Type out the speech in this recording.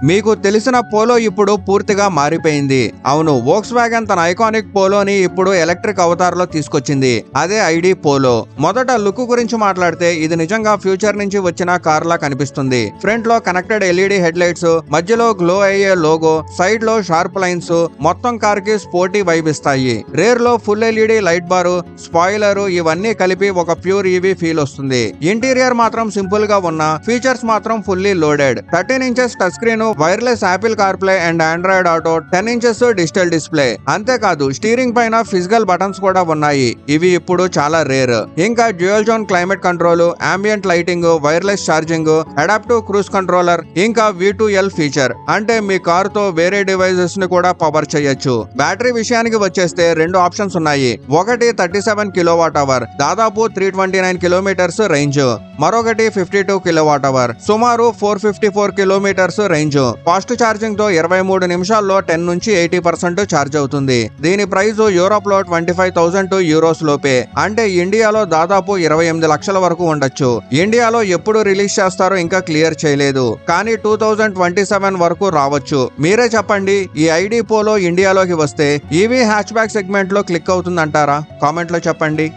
మీకు తెలిసిన పోలో ఇప్పుడు పూర్తిగా మారిపోయింది. అవును, వోక్స్ వ్యాగన్ తన ఐకానిక్ పోలోని ఇప్పుడు ఎలక్ట్రిక్ అవతార్ లో తీసుకొచ్చింది. అదే ఐడి పోలో. మొదట లుక్ గురించి మాట్లాడితే ఇది నిజంగా ఫ్యూచర్ నుంచి వచ్చిన కార్ లా కనిపిస్తుంది. ఫ్రంట్ లో కనెక్టెడ్ ఎల్ఈడి హెడ్ లైట్స్, మధ్యలో గ్లో అయ్యే లోగో, సైడ్ లో షార్ప్ లైన్స్ మొత్తం కార్ కి స్పోర్టీ వైబ్ ఇస్తాయి. రేర్ లో ఫుల్ ఎల్ఈడి లైట్ బారు, స్పాయిలర్ ఇవన్నీ కలిపి ఒక ప్యూర్ ఈవీ ఫీల్ వస్తుంది. ఇంటీరియర్ మాత్రం సింపుల్ గా ఉన్న ఫీచర్స్ మాత్రం fully loaded. 13 inches touch screen, wireless Apple CarPlay and Android auto, 10 inches digital display. అంతేకాదు స్టీరింగ్ పైన ఫిజికల్ బటన్స్ కూడా ఉన్నాయి. ఇవి ఇప్పుడు చాలా రేర్. ఇంకా dual zone climate control, ambient lighting, wireless charging, adaptive cruise controller, ఇంకా V2L ఫీచర్. అంటే మీ కార్ తో వేరే డివైసెస్ ని కూడా పవర్ చేయొచ్చు. బ్యాటరీ విషయానికి వచ్చేస్తే రెండు ఆప్షన్స్ ఉన్నాయి. ఒకటి 37 కిలోవాట్ అవర్, దాదాపు 329 కిలోమీటర్స్ రేంజ్. మరొకటి 52 కిలోవాట్ అవర్, సుమారు 454 కిలోమీటర్స్ రేంజ్. ఫాస్ట్ ఛార్జింగ్ తో 23 నిమిషాల్లో 10 నుంచి 80% ఛార్జ్ అవుతుంది. దీని ప్రైస్ యూరోప్ లో 25,000 యూరోస్ లోపే. అంటే ఇండియాలో దాదాపు 28 లక్షల వరకు ఉండొచ్చు. ఇండియాలో ఎప్పుడు రిలీజ్ చేస్తారో ఇంకా క్లియర్ చేయలేదు, కానీ 2027 వరకు రావచ్చు. మీరే చెప్పండి, ఈ ఐడి పోలో ఇండియాలోకి వస్తే ఈవీ హ్యాచ్ బ్యాక్ సెగ్మెంట్ లో క్లిక్ అవుతుందంటారా? కామెంట్ లో చెప్పండి.